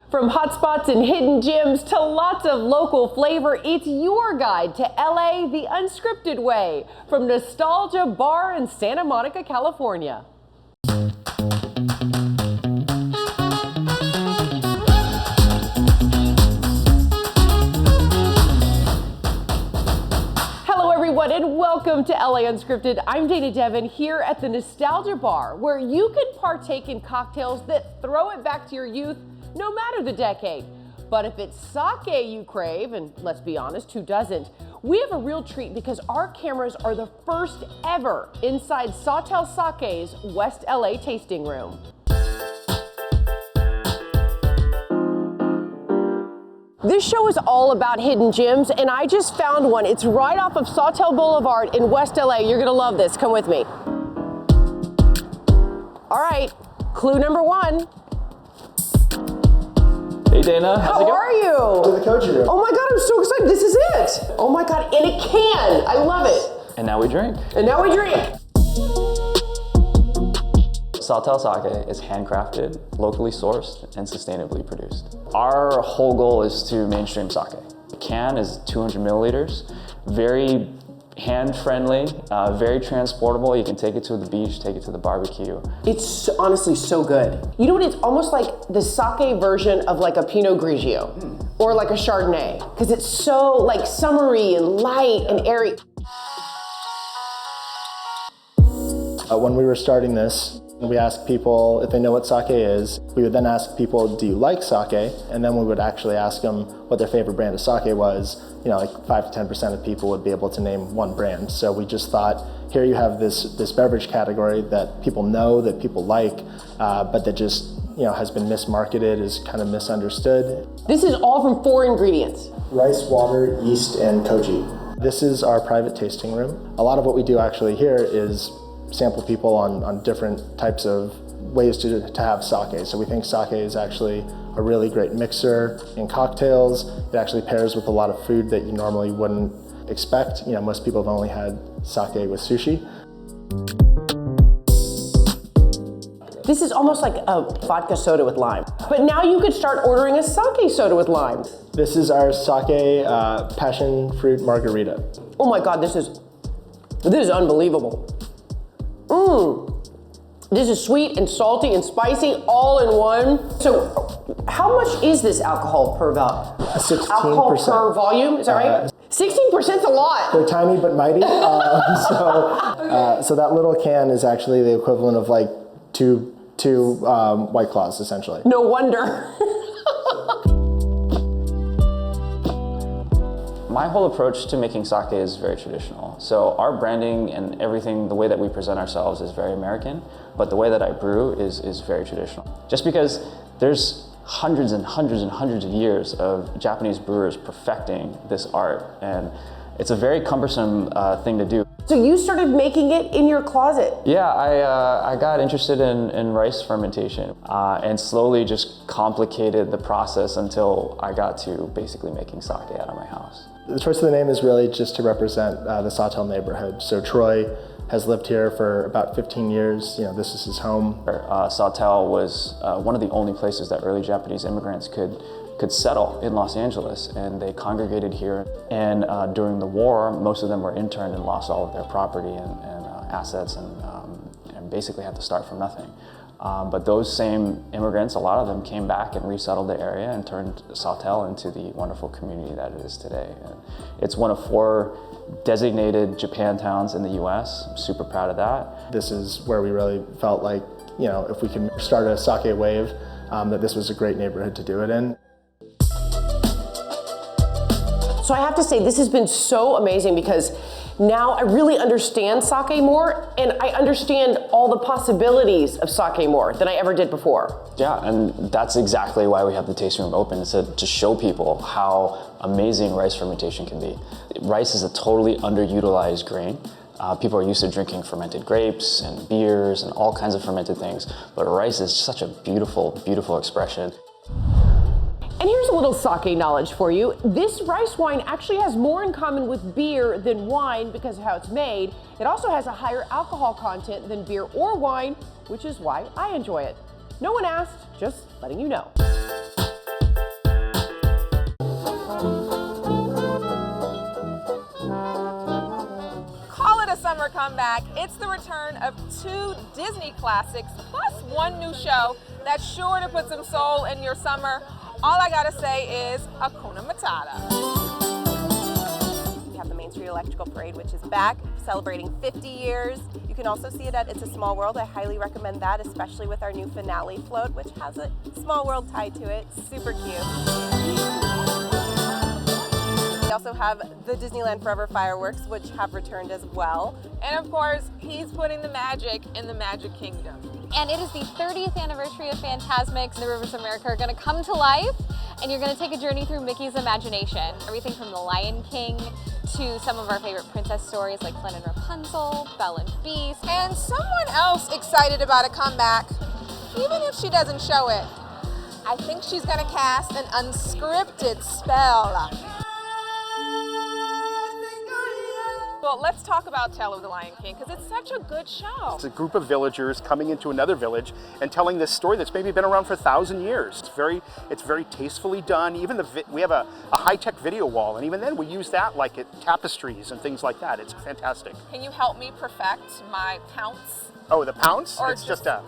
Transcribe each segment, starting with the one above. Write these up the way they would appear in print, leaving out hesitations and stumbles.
From hotspots and hidden gems to lots of local flavor, it's your guide to LA the unscripted way from Nostalgia Bar in Santa Monica, California. Hello everyone and welcome to LA Unscripted. I'm Dana Devin here at the Nostalgia Bar, where you can partake in cocktails that throw it back to your youth no matter the decade. But if it's sake you crave, and let's be honest, who doesn't? We have a real treat because our cameras are the first ever inside Sawtelle Sake's West LA tasting room. This show is all about hidden gems, and I just found one. It's right off of Sawtelle Boulevard in West LA. You're gonna love this, come with me. All right, clue number one. Hey Dana, how's it going? How are you? To the coaching room. Oh my God, I'm so excited. This is it. Oh my God, in a can. I love it. And now we drink. And now we drink. Sawtelle Sake is handcrafted, locally sourced, and sustainably produced. Our whole goal is to mainstream sake. The can is 200 milliliters, very hand-friendly, very transportable. You can take it to the beach, take it to the barbecue. It's honestly so good. You know what, it's almost like the sake version of like a Pinot Grigio or like a Chardonnay, because it's so like summery and light and airy. When we were starting this, we asked people if they know what sake is. We would then ask people, do you like sake? And then we would actually ask them what their favorite brand of sake was. You know, like 5 to 10% of people would be able to name one brand. So we just thought, here you have this beverage category that people know, that people like, but that just, you know, has been mismarketed, is kind of misunderstood. This is all from 4 ingredients. Rice, water, yeast, and koji. This is our private tasting room. A lot of what we do actually here is sample people on different types of ways to have sake. So we think sake is actually a really great mixer in cocktails. It actually pairs with a lot of food that you normally wouldn't expect. You know, most people have only had sake with sushi. This is almost like a vodka soda with lime. But now you could start ordering a sake soda with lime. This is our sake passion fruit margarita. Oh my God, this is unbelievable. This is sweet and salty and spicy all in one. So how much is this alcohol per 16%. Alcohol per volume, is that right? 16% is a lot. They're tiny but mighty. So that little can is actually the equivalent of like two White Claws, essentially. No wonder. My whole approach to making sake is very traditional. So our branding and everything, the way that we present ourselves is very American, but the way that I brew is very traditional. Just because there's hundreds and hundreds and hundreds of years of Japanese brewers perfecting this art, and it's a very cumbersome thing to do. So you started making it in your closet? Yeah, I got interested in rice fermentation and slowly just complicated the process until I got to basically making sake out of my house. The choice of the name is really just to represent the Sawtelle neighborhood. So Troy has lived here for about 15 years. You know, this is his home. Sawtelle was one of the only places that early Japanese immigrants could settle in Los Angeles, and they congregated here. And during the war, most of them were interned and lost all of their property and assets and basically had to start from nothing. But those same immigrants, a lot of them came back and resettled the area and turned Sawtelle into the wonderful community that it is today. And it's one of 4 designated Japan towns in the US. I'm super proud of that. This is where we really felt like, you know, if we can start a sake wave, that this was a great neighborhood to do it in. So I have to say, this has been so amazing because now I really understand sake more, and I understand all the possibilities of sake more than I ever did before. Yeah, and that's exactly why we have the tasting room open, is to show people how amazing rice fermentation can be. Rice is a totally underutilized grain. People are used to drinking fermented grapes and beers and all kinds of fermented things, but rice is such a beautiful, beautiful expression. And here's a little sake knowledge for you. This rice wine actually has more in common with beer than wine because of how it's made. It also has a higher alcohol content than beer or wine, which is why I enjoy it. No one asked, just letting you know. comeback. It's the return of 2 Disney classics, plus 1 new show that's sure to put some soul in your summer. All I gotta say is Hakuna Matata. We have the Main Street Electrical Parade, which is back, celebrating 50 years. You can also see it at It's a Small World. I highly recommend that, especially with our new finale float, which has a small world tied to it. Super cute. We also have the Disneyland Forever fireworks, which have returned as well. And of course, he's putting the magic in the Magic Kingdom. And it is the 30th anniversary of Fantasmics. The Rivers of America are going to come to life, and you're going to take a journey through Mickey's imagination. Everything from The Lion King to some of our favorite princess stories like Flynn and Rapunzel, Belle and Beast. And someone else excited about a comeback, even if she doesn't show it. I think she's going to cast an unscripted spell. Well, let's talk about Tale of the Lion King, because it's such a good show. It's a group of villagers coming into another village and telling this story that's maybe been around for 1,000 years. It's very tastefully done. Even we have a high-tech video wall, and even then we use that like tapestries and things like that. It's fantastic. Can you help me perfect my pounce? Oh, the pounce? Or it's just a...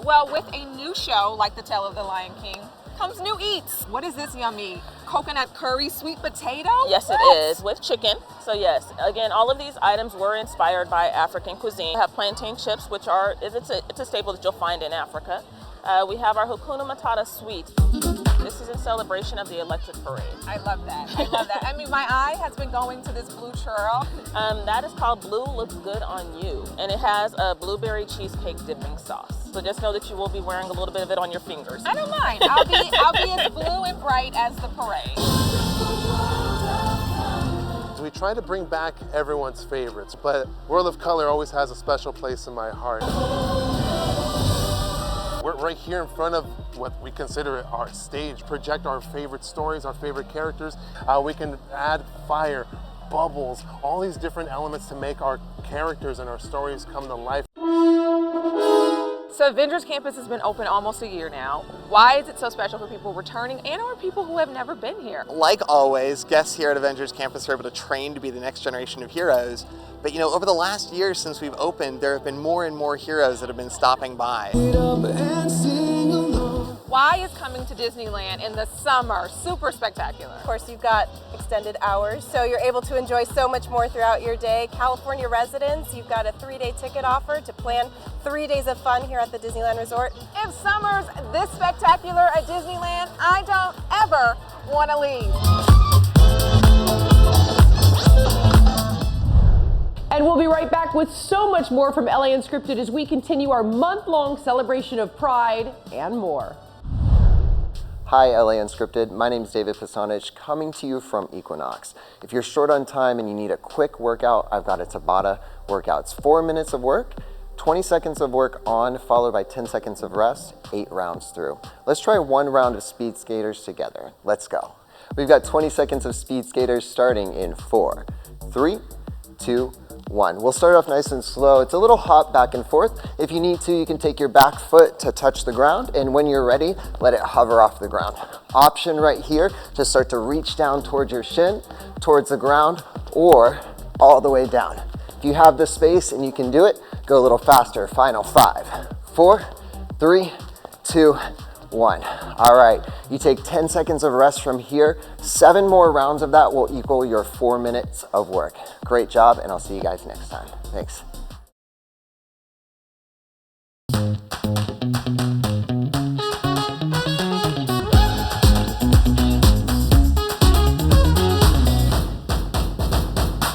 Well, with a new show like The Tale of the Lion King, comes new eats. What is this yummy? Coconut curry sweet potato? Yes, it is, with chicken. So yes, again, all of these items were inspired by African cuisine. We have plantain chips, which it's a staple that you'll find in Africa. We have our Hakuna Matata sweet. This is in celebration of the electric parade. I love that. I love that. I mean, my eye has been going to this blue churro. That is called Blue Looks Good on You, and it has a blueberry cheesecake dipping sauce. So just know that you will be wearing a little bit of it on your fingers. I don't mind. I'll be as blue and bright as the parade. We try to bring back everyone's favorites, but World of Color always has a special place in my heart. We're right here in front of what we consider our stage, project our favorite stories, our favorite characters. We can add fire, bubbles, all these different elements to make our characters and our stories come to life. So Avengers Campus has been open almost a year now. Why is it so special for people returning and or people who have never been here? Like always, guests here at Avengers Campus are able to train to be the next generation of heroes. But you know, over the last year since we've opened, there have been more and more heroes that have been stopping by. Why is coming to Disneyland in the summer super spectacular? Of course, you've got extended hours, so you're able to enjoy so much more throughout your day. California residents, you've got a 3-day ticket offer to plan 3 days of fun here at the Disneyland Resort. If summer's this spectacular at Disneyland, I don't ever want to leave. And we'll be right back with so much more from LA Unscripted as we continue our month-long celebration of Pride and more. Hi, LA Unscripted. My name is David Pasanich, coming to you from Equinox. If you're short on time and you need a quick workout, I've got a Tabata workout. It's 4 minutes of work, 20 seconds of work on, followed by 10 seconds of rest, 8 rounds through. Let's try 1 round of speed skaters together. Let's go. We've got 20 seconds of speed skaters starting in 4, 3, 2, 1. We'll start off nice and slow. It's a little hop back and forth. If you need to, you can take your back foot to touch the ground, and when you're ready, let it hover off the ground. Option right here to start to reach down towards your shin, towards the ground, or all the way down. If you have the space and you can do it, go a little faster. Final 5, 4, 3, 2, 1. All right, you take 10 seconds of rest from here. 7 more rounds of that will equal your 4 minutes of work. Great job, and I'll see you guys next time. Thanks.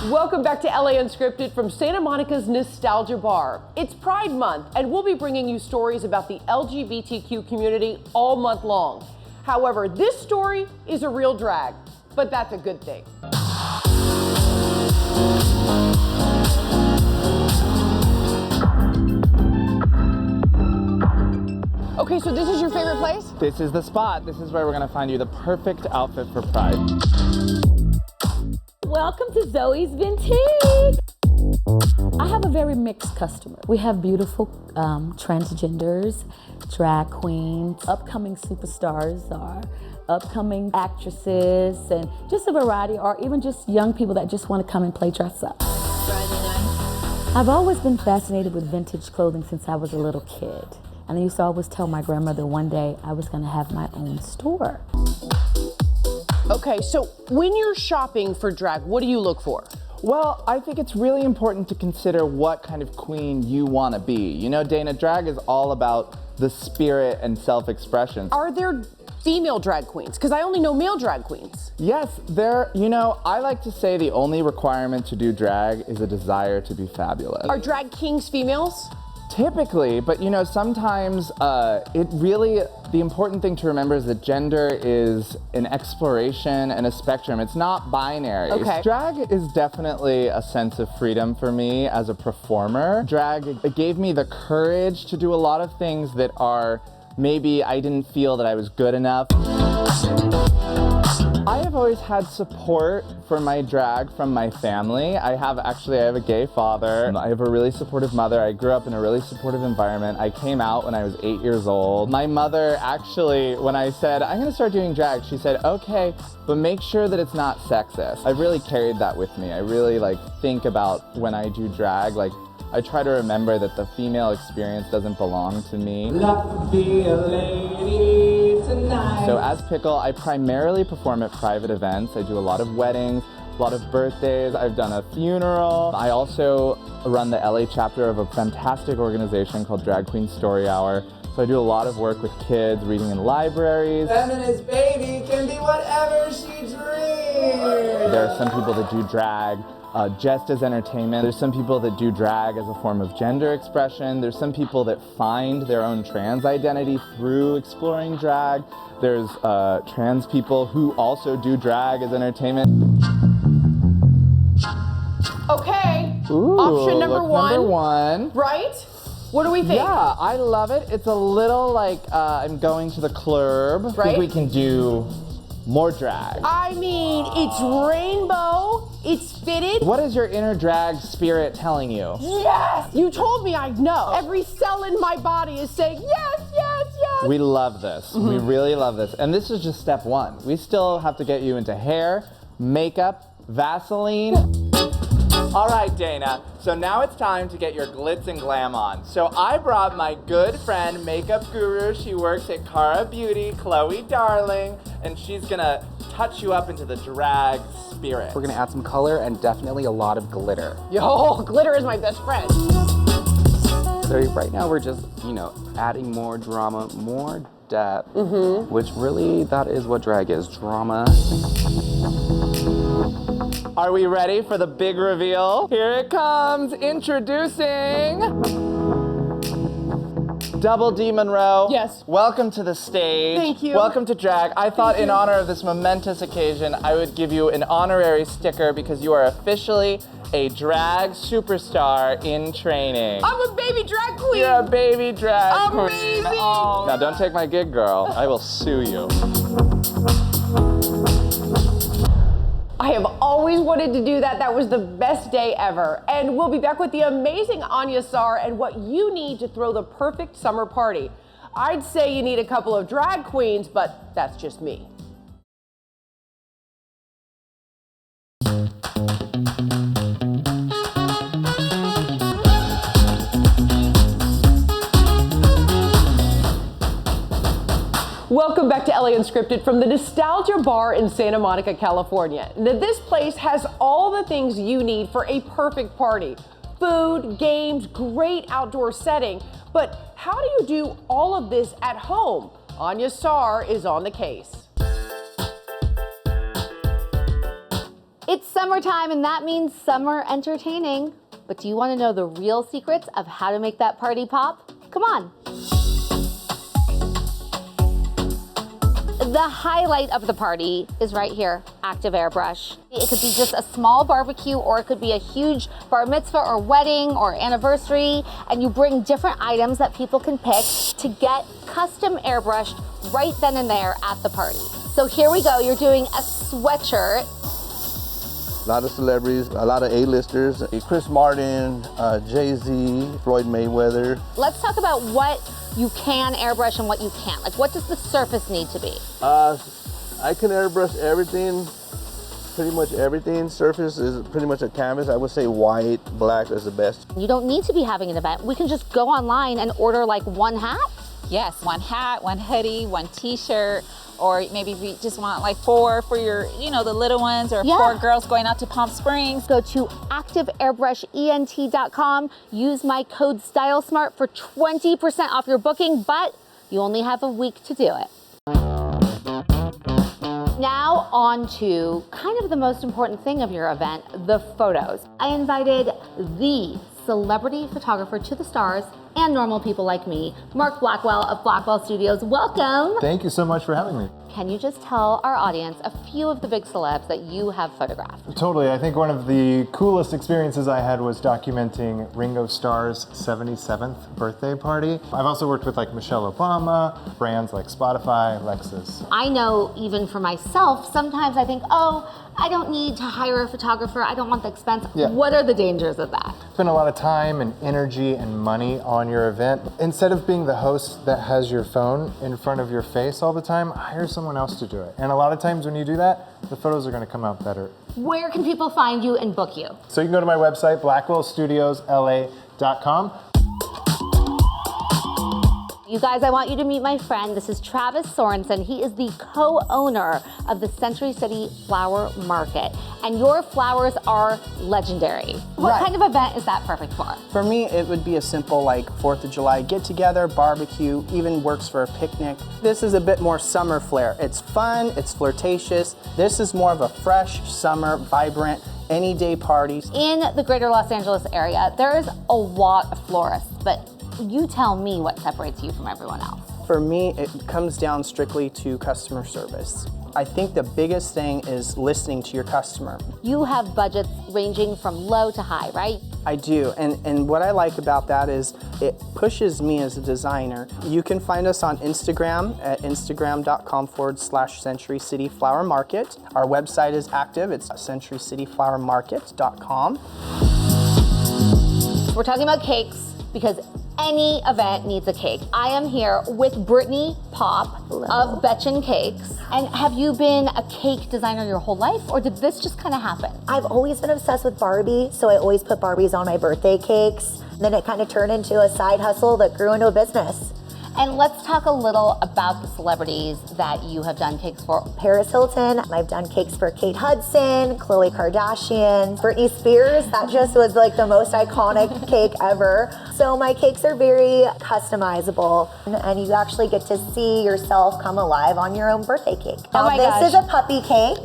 Welcome back to LA Unscripted from Santa Monica's Nostalgia Bar. It's Pride Month, and we'll be bringing you stories about the LGBTQ community all month long. However, this story is a real drag, but that's a good thing. Okay, so this is your favorite place? This is the spot. This is where we're gonna find you the perfect outfit for Pride. Welcome to Zoes Vintage. I have a very mixed customer. We have beautiful transgenders, drag queens, upcoming superstars, or upcoming actresses, and just a variety, or even just young people that just want to come and play dress up. I've always been fascinated with vintage clothing since I was a little kid. And I used to always tell my grandmother one day I was gonna have my own store. Okay, so when you're shopping for drag, what do you look for? Well, I think it's really important to consider what kind of queen you want to be. You know, Dana, drag is all about the spirit and self-expression. Are there female drag queens? Because I only know male drag queens. Yes, I like to say the only requirement to do drag is a desire to be fabulous. Are drag kings females? Typically, but sometimes the important thing to remember is that gender is an exploration and a spectrum. It's not binary. Okay. Drag is definitely a sense of freedom for me as a performer. Drag, it gave me the courage to do a lot of things that maybe I didn't feel that I was good enough. I have always had support for my drag from my family. I have a gay father. I have a really supportive mother. I grew up in a really supportive environment. I came out when I was 8 years old. My mother actually, when I said, I'm gonna start doing drag, she said, okay, but make sure that it's not sexist. I've really carried that with me. I really think about when I do drag, I try to remember that the female experience doesn't belong to me. Be a lady tonight. So as Pickle, I primarily perform at private events. I do a lot of weddings, a lot of birthdays. I've done a funeral. I also run the LA chapter of a fantastic organization called Drag Queen Story Hour. So I do a lot of work with kids, reading in libraries. Feminist baby can be whatever she dreams. There are some people that do drag just as entertainment. There's some people that do drag as a form of gender expression. There's some people that find their own trans identity through exploring drag. There's trans people who also do drag as entertainment. Okay, Ooh, option number one. Right? What do we think? Yeah, I love it. It's a little like I'm going to the club. Right? I think we can do more drag. I mean, it's rainbow, it's fitted. What is your inner drag spirit telling you? Yes! You told me I'd know. Every cell in my body is saying yes, yes, yes. We love this. We really love this. And this is just step one. We still have to get you into hair, makeup, Vaseline. All right, Dana, so now it's time to get your glitz and glam on. So I brought my good friend, makeup guru. She works at Cara Beauty, Chloe Darling, and she's gonna touch you up into the drag spirit. We're gonna add some color and definitely a lot of glitter. Yo, glitter is my best friend. So right now we're just, adding more drama, more depth, which really, that is what drag is, drama. Are we ready for the big reveal? Here it comes, introducing Double D Monroe. Yes. Welcome to the stage. Thank you. Welcome to drag. I thought in honor of this momentous occasion, I would give you an honorary sticker because you are officially a drag superstar in training. I'm a baby drag queen. You're a baby drag queen. Amazing. Oh. Now don't take my gig, girl. I will sue you. I have always wanted to do that. That was the best day ever. And we'll be back with the amazing Anya Sar and what you need to throw the perfect summer party. I'd say you need a couple of drag queens, but that's just me. Welcome back to LA Unscripted from the Nostalgia Bar in Santa Monica, California. Now, this place has all the things you need for a perfect party. Food, games, great outdoor setting. But how do you do all of this at home? Anya Sar is on the case. It's summertime and that means summer entertaining. But do you want to know the real secrets of how to make that party pop? Come on. The highlight of the party is right here, active airbrush. It could be just a small barbecue or it could be a huge bar mitzvah or wedding or anniversary, and you bring different items that people can pick to get custom airbrushed right then and there at the party. So here we go, you're doing a sweatshirt. A lot of celebrities, a lot of A-listers, Chris Martin, Jay-Z, Floyd Mayweather. Let's talk about what you can airbrush and what you can't. Like, what does the surface need to be? I can airbrush everything pretty much everything. Surface is pretty much a canvas. I would say white, black is the best. You don't need to be having an event. We can just go online and order like one hat. Yes, one hat, one hoodie, one t-shirt, or maybe if you just want like 4 for your, you know, the little ones, or 4 girls going out to Palm Springs. Go to activeairbrushed.com, use my code STYLESMART for 20% off your booking, but you only have a week to do it. Now on to kind of the most important thing of your event, the photos. I invited the celebrity photographer to the stars and normal people like me, Mark Blackwell of Blackwell Studios. Welcome. Thank you so much for having me. Can you just tell our audience a few of the big celebs that you have photographed? Totally. I think one of the coolest experiences I had was documenting Ringo Starr's 77th birthday party. I've also worked with like Michelle Obama, brands like Spotify, Lexus. I know even for myself, sometimes I think, oh, I don't need to hire a photographer. I don't want the expense. Yeah. What are the dangers of that? Spend a lot of time and energy and money on your event. Instead of being the host that has your phone in front of your face all the time, hire someone else to do it. And a lot of times when you do that, the photos are going to come out better. Where can people find you and book you? So you can go to my website, blackwellstudiosla.com. You guys, I want you to meet my friend. This is Travis Sorensen. He is the co-owner of the Century City Flower Market. And your flowers are legendary. What kind of event is that perfect for? For me, it would be a simple like 4th of July get together, barbecue, even works for a picnic. This is a bit more summer flair. It's fun, it's flirtatious. This is more of a fresh, summer, vibrant, any day parties. In the greater Los Angeles area, there is a lot of florists, but you tell me what separates you from everyone else. For me, it comes down strictly to customer service. I think the biggest thing is listening to your customer. You have budgets ranging from low to high, right? I do, and what I like about that is it pushes me as a designer. You can find us on Instagram at instagram.com/Century City Flower Market. Our website is active, it's centurycityflowermarket.com. We're talking about cakes because any event needs a cake. I am here with Brittany Pop of Betchin Cakes. And have you been a cake designer your whole life, or did this just kind of happen? I've always been obsessed with Barbie, so I always put Barbies on my birthday cakes. Then it kind of turned into a side hustle that grew into a business. And let's talk a little about the celebrities that you have done cakes for. Paris Hilton, I've done cakes for Kate Hudson, Khloe Kardashian, Britney Spears. That just was like the most iconic cake ever. So my cakes are very customizable, and you actually get to see yourself come alive on your own birthday cake. Now, this is a puppy cake,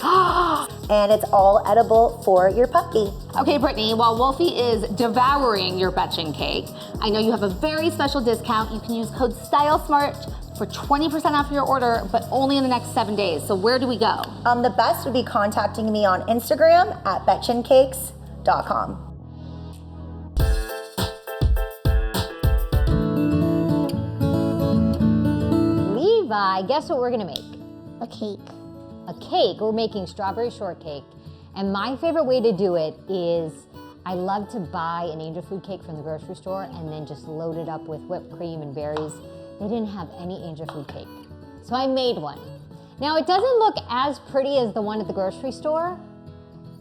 and it's all edible for your puppy. Okay, Brittany, while Wolfie is devouring your Betchin cake, I know you have a very special discount. You can use code STYLESMART for 20% off your order, but only in the next 7 days. So where do we go? The best would be contacting me on Instagram at betchincakes.com. Levi, guess what we're gonna make? A cake. A cake. We're making strawberry shortcake. And my favorite way to do it is I love to buy an angel food cake from the grocery store and then just load it up with whipped cream and berries. They didn't have any angel food cake. So I made one. Now it doesn't look as pretty as the one at the grocery store,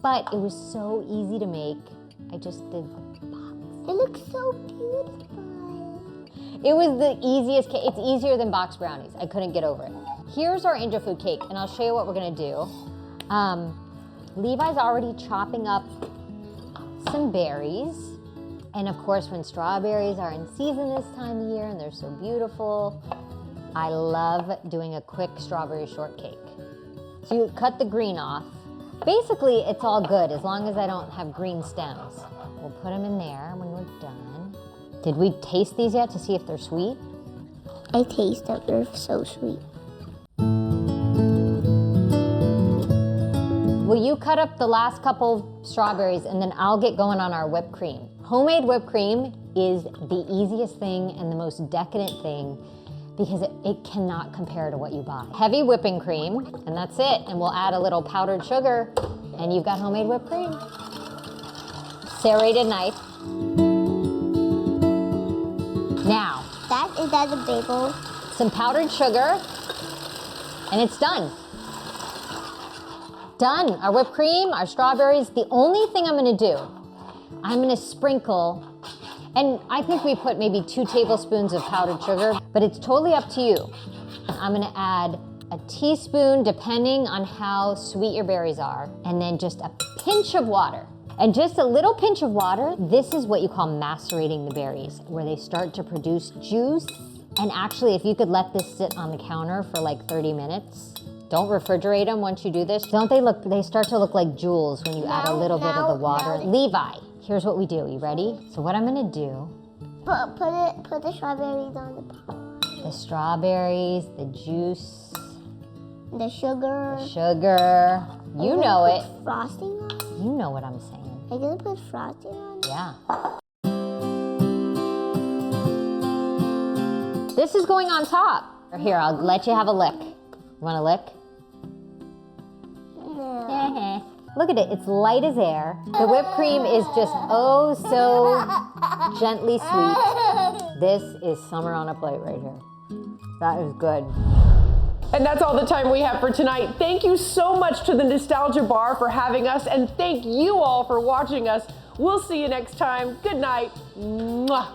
but it was so easy to make. I just did the box. It looks so beautiful. It was the easiest cake. It's easier than box brownies. I couldn't get over it. Here's our angel food cake, and I'll show you what we're gonna do. Levi's already chopping up some berries. And of course, when strawberries are in season this time of year and they're so beautiful, I love doing a quick strawberry shortcake. So you cut the green off. Basically, it's all good as long as I don't have green stems. We'll put them in there when we're done. Did we taste these yet to see if they're sweet? I taste that they're so sweet. Will you cut up the last couple strawberries and then I'll get going on our whipped cream. Homemade whipped cream is the easiest thing and the most decadent thing because it cannot compare to what you buy. Heavy whipping cream, and that's it. And we'll add a little powdered sugar and you've got homemade whipped cream. Serrated knife. Now. Is that a bagel? Some powdered sugar, and it's done. done. Our whipped cream, our strawberries. The only thing I'm gonna do, I'm gonna sprinkle, and I think we put maybe 2 tablespoons of powdered sugar, but it's totally up to you. I'm gonna add a teaspoon, depending on how sweet your berries are, and then just a pinch of water. And just a little pinch of water. This is what you call macerating the berries, where they start to produce juice. And actually, if you could let this sit on the counter for like 30 minutes, don't refrigerate them once you do this. Don't they look, they start to look like jewels when you add a little bit of the water. Levi, here's what we do. You ready? So what I'm gonna do. Put the strawberries on the pot. The strawberries, the juice. The sugar. The sugar. You know it. Frosting on it? You know what I'm saying. Are you gonna put frosting on it? Yeah. This is going on top. Here, I'll let you have a lick. You want a lick? No. Look at it, it's light as air. The whipped cream is just oh so gently sweet. This is summer on a plate right here. That is good. And that's all the time we have for tonight. Thank you so much to the Nostalgia Bar for having us, and thank you all for watching us. We'll see you next time. Good night. Mwah.